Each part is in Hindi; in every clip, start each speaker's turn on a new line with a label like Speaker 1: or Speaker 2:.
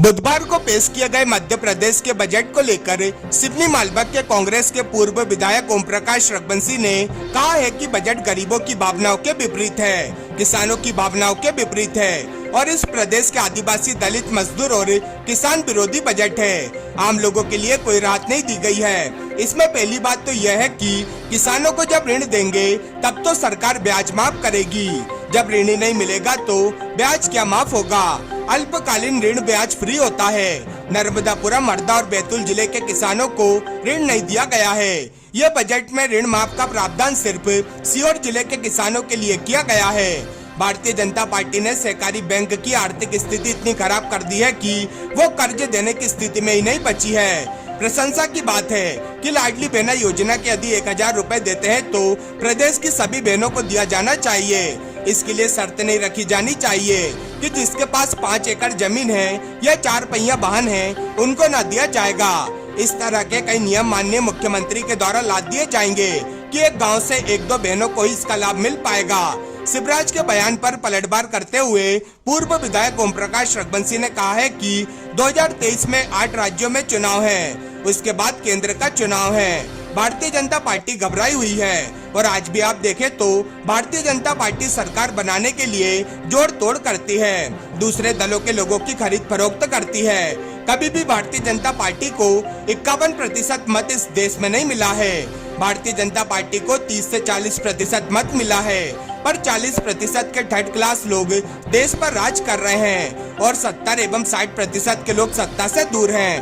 Speaker 1: बुधवार को पेश किए गए मध्य प्रदेश के बजट को लेकर सिवनी मालवा के कांग्रेस के पूर्व विधायक ओम प्रकाश रघुवंशी ने कहा है कि बजट गरीबों की भावनाओं के विपरीत है, किसानों की भावनाओं के विपरीत है और इस प्रदेश के आदिवासी, दलित, मजदूर और किसान विरोधी बजट है। आम लोगों के लिए कोई राहत नहीं दी गई है। इसमें पहली बात तो यह है कि किसानों को जब ऋण देंगे तब तो सरकार ब्याज माफ करेगी, जब ऋण ही नहीं मिलेगा तो ब्याज क्या माफ होगा। अल्पकालीन ऋण ब्याज फ्री होता है। नर्मदापुरम, हरदा और बैतूल जिले के किसानों को ऋण नहीं दिया गया है। यह बजट में ऋण माफ का प्रावधान सिर्फ सीहोर जिले के किसानों के लिए किया गया है। भारतीय जनता पार्टी ने सहकारी बैंक की आर्थिक स्थिति इतनी खराब कर दी है कि वो कर्ज देने की स्थिति में ही नहीं बची है। प्रशंसा की बात है कि लाडली बहना योजना के यदि 1000 रुपए देते हैं तो प्रदेश की सभी बहनों को दिया जाना चाहिए। इसके लिए शर्त नहीं रखी जानी चाहिए कि जिसके पास 5 एकड़ जमीन है या 4 पहिया वाहन है उनको न दिया जाएगा। इस तरह के कई नियम माननीय मुख्यमंत्री के द्वारा ला दिए जाएंगे कि एक गांव से 1-2 बहनों को ही इसका लाभ मिल पाएगा। शिवराज के बयान पर पलटवार करते हुए पूर्व विधायक ओम प्रकाश रघुवंशी ने कहा है कि 2023 में 8 राज्यों में चुनाव है, उसके बाद केंद्र का चुनाव है। भारतीय जनता पार्टी घबराई हुई है और आज भी आप देखें तो भारतीय जनता पार्टी सरकार बनाने के लिए जोड़ तोड़ करती है, दूसरे दलों के लोगों की खरीद फरोख्त करती है। कभी भी भारतीय जनता पार्टी को 51% मत इस देश में नहीं मिला है। भारतीय जनता पार्टी को 30 से 40% मत मिला है, पर 40% के थर्ड क्लास लोग देश पर राज कर रहे हैं और 70 एवं 60% के लोग सत्ता से दूर हैं।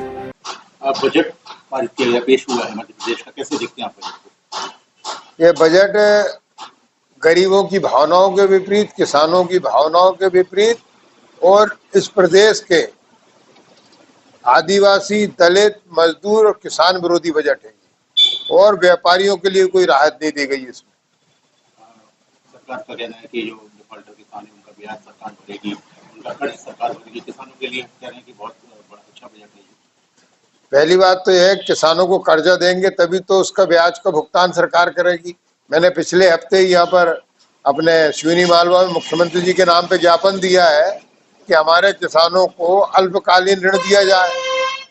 Speaker 2: बजट पारित किया गया, पेश हुआ है मध्य प्रदेश का, कैसे देखते हैं आप बजट को?
Speaker 3: ये बजट गरीबों की भावनाओं के विपरीत, किसानों की भावनाओं के विपरीत और इस प्रदेश के आदिवासी, दलित, मजदूर और किसान विरोधी बजट है और व्यापारियों के लिए कोई राहत नहीं दी गई इसमें।
Speaker 2: सरकार का कहना है कि जो डिफॉल्टर किसान है उनका ब्याज सरकार भरेगी, उनका कर्ज सरकार भरेगी। किसानों के लिए कह रहे हैं कि बहुत बड़ा अच्छा बजट है।
Speaker 3: पहली बात तो यह है किसानों को कर्जा देंगे तभी तो उसका ब्याज का भुगतान सरकार करेगी। मैंने पिछले हफ्ते ही यहाँ पर अपने सिवनी मालवा में मुख्यमंत्री जी के नाम पे ज्ञापन दिया है कि हमारे किसानों को अल्पकालीन ऋण दिया जाए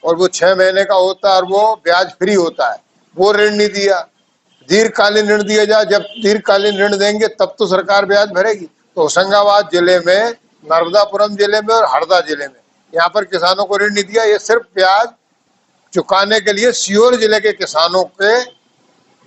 Speaker 3: और वो 6 महीने का होता है और वो ब्याज फ्री होता है, वो ऋण नहीं दिया। दीर्घकालीन ऋण दिया जाए, जब दीर्घकालीन ऋण देंगे तब तो सरकार ब्याज भरेगी। तो होशंगाबाद जिले में, नर्मदापुरम जिले में और हरदा जिले में यहाँ पर किसानों को ऋण नहीं दिया। ये सिर्फ ब्याज चुकाने के लिए सीहोर जिले के किसानों के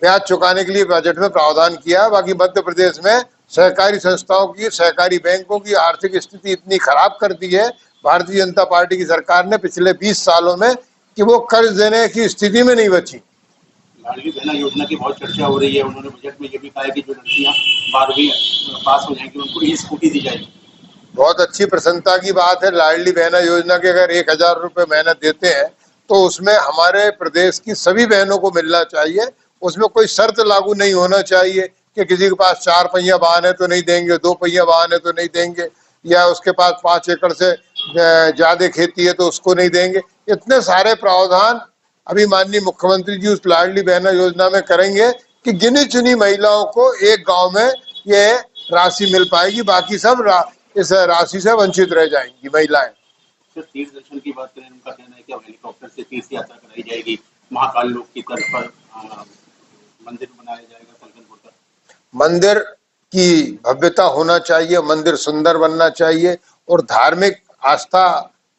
Speaker 3: ब्याज चुकाने के लिए बजट में प्रावधान किया। बाकी मध्य प्रदेश में सहकारी संस्थाओं की, सहकारी बैंकों की आर्थिक स्थिति इतनी खराब कर दी है भारतीय जनता पार्टी की सरकार ने पिछले 20 सालों में कि वो कर्ज देने की स्थिति में नहीं बची।
Speaker 2: लाडली बहना योजना की बहुत चर्चा हो रही है। उन्होंने बजट में ये भी कहा है कि जो लड़कियां 12वीं पास हो जाएंगी उनको ये स्कूटी दी जाएगी।
Speaker 3: बहुत अच्छी प्रसन्नता की बात है। लाडली बहना योजना के अगर 1000 रुपए महीना देते हैं तो उसमें हमारे प्रदेश की सभी बहनों को मिलना चाहिए। उसमें कोई शर्त लागू नहीं होना चाहिए कि किसी के पास 4 पहिया वाहन है तो नहीं देंगे, 2 पहिया वाहन है तो नहीं देंगे, या उसके पास 5 एकड़ से ज्यादा खेती है तो उसको नहीं देंगे। इतने सारे प्रावधान अभी माननीय मुख्यमंत्री जी उस लाडली बहना योजना में करेंगे कि गिनी चुनी महिलाओं को एक गांव में ये राशि मिल पाएगी, बाकी सब इस राशि से वंचित रह जाएंगी महिलाएं।
Speaker 2: तीर्थ दर्शन की बात करें, उनका कहना है कि हेलीकॉप्टर से तीर्थ यात्रा कराई जाएगी, महाकाल लोक की तर्ज पर मंदिर बनाया जाएगा सलकनपुर का।
Speaker 3: मंदिर की भव्यता होना चाहिए, मंदिर सुंदर बनना चाहिए और धार्मिक आस्था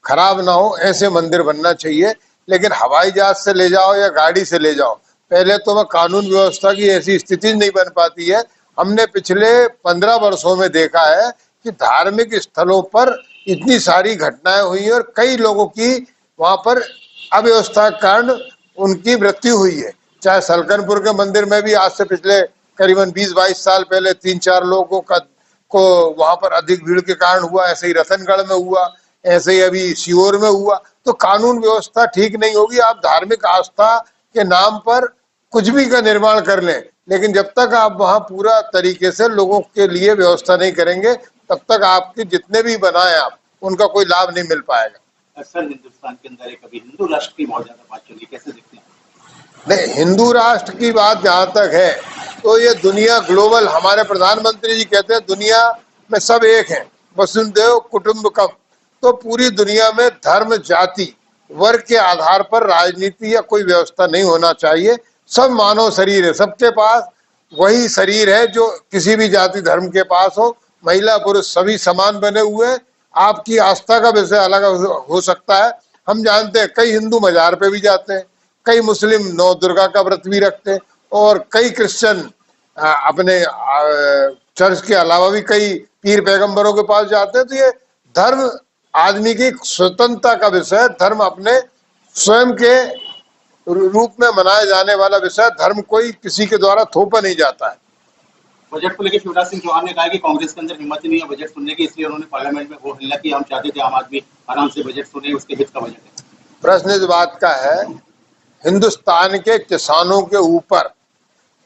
Speaker 3: खराब ना हो, ऐसे मंदिर बनना चाहिए। लेकिन हवाई जहाज से ले जाओ या गाड़ी से ले जाओ, पहले तो वह कानून व्यवस्था की ऐसी स्थिति नहीं बन पाती है। हमने पिछले 15 वर्षों में देखा है कि धार्मिक स्थलों पर इतनी सारी घटनाएं हुई और कई लोगों की वहां पर अव्यवस्था के कारण उनकी मृत्यु हुई है। चाहे सलकनपुर के मंदिर में भी आज से पिछले करीबन 20-22 साल पहले 3-4 लोगों को वहां पर अधिक भीड़ के कारण हुआ, ऐसे ही रतनगढ़ में हुआ, ऐसे ही अभी सीहोर में हुआ। तो कानून व्यवस्था ठीक नहीं होगी। आप धार्मिक आस्था के नाम पर कुछ भी का निर्माण कर लें, लेकिन जब तक आप वहां पूरा तरीके से लोगों के लिए व्यवस्था नहीं करेंगे तब तक आपके जितने भी बनाए आप उनका कोई लाभ नहीं मिल पाएगा।
Speaker 2: सर, हिंदुस्तान के अंदर एक अभी हिंदू राष्ट्र की बहुत ज्यादा बात चली, कैसे देखते हैं?
Speaker 3: नहीं, हिंदू राष्ट्र की बात जहाँ तक है तो ये दुनिया ग्लोबल, हमारे प्रधानमंत्री जी कहते हैं दुनिया में सब एक हैं, वसुधैव कुटुंबकम। तो पूरी दुनिया में धर्म, जाति, वर्ग के आधार पर राजनीति या कोई व्यवस्था नहीं होना चाहिए। सब मानव शरीर है, सबके पास वही शरीर है जो किसी भी जाति धर्म के पास हो। महिला पुरुष सभी समान बने हुए हैं। आपकी आस्था का विषय अलग हो सकता है। हम जानते हैं कई हिंदू मजार पे भी जाते हैं, कई मुस्लिम नौ दुर्गा का व्रत भी रखते हैं, और कई क्रिश्चियन अपने चर्च के अलावा भी कई पीर पैगंबरों के पास जाते हैं। तो ये धर्म आदमी की स्वतंत्रता का विषय है। धर्म अपने स्वयं के रूप में मनाया जाने वाला विषय। धर्म कोई किसी के द्वारा थोपा नहीं जाता है।
Speaker 2: बजट को लेकर शिवराज सिंह चौहान ने कहा कि कांग्रेस के अंदर हिम्मत नहीं है बजट सुनने की, इसलिए उन्होंने पार्लियामेंट में वो हल्ला किया। हम चाहते थे आम आदमी आराम से बजट सुने, उसके हित का बजट है।
Speaker 3: प्रश्न इस बात का है, हिंदुस्तान के किसानों के ऊपर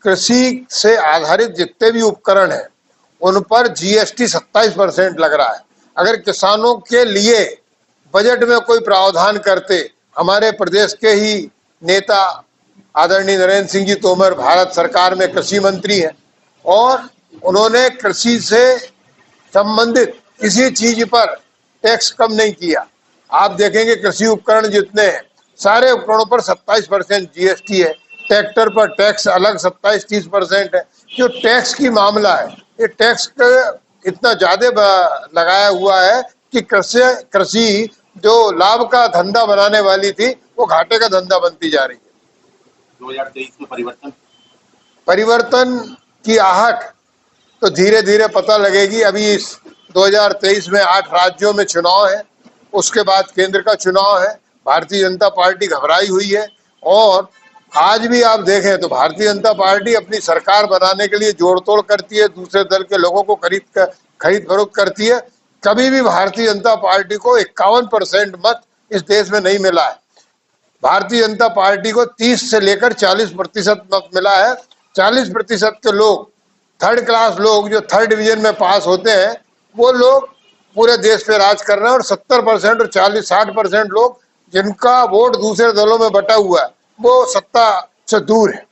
Speaker 3: कृषि से आधारित जितने भी उपकरण हैं उन पर जीएसटी 27% लग रहा है। अगर किसानों के लिए बजट में कोई प्रावधान करते, हमारे प्रदेश के ही नेता आदरणीय नरेंद्र सिंह जी तोमर भारत सरकार में कृषि मंत्री हैं और उन्होंने कृषि से संबंधित किसी चीज पर टैक्स कम नहीं किया। आप देखेंगे कृषि उपकरण जितने हैं सारे उपकरणों पर 27% जीएसटी है। ट्रैक्टर पर टैक्स अलग 27-30% है। जो टैक्स की मामला है, ये टैक्स इतना ज्यादा लगाया हुआ है कि कृषि जो लाभ का धंधा बनाने वाली थी वो घाटे का धंधा बनती जा रही है।
Speaker 2: 2023 में
Speaker 3: परिवर्तन की आहट तो धीरे धीरे पता लगेगी। अभी इस 2023 में 8 राज्यों में चुनाव है, उसके बाद केंद्र का चुनाव है। भारतीय जनता पार्टी घबराई हुई है और आज भी आप देखें तो भारतीय जनता पार्टी अपनी सरकार बनाने के लिए जोड़ तोड़ करती है, दूसरे दल के लोगों को खरीद फरोख्त करती है। कभी भी भारतीय जनता पार्टी को 51% मत इस देश में नहीं मिला है। भारतीय जनता पार्टी को 30 से लेकर 40% मत मिला है। 40% के लोग, थर्ड क्लास लोग जो थर्ड डिवीजन में पास होते हैं, वो लोग पूरे देश पे राज कर रहे हैं और 70% और 40-60% लोग जिनका वोट दूसरे दलों में बटा हुआ है वो सत्ता से दूर है।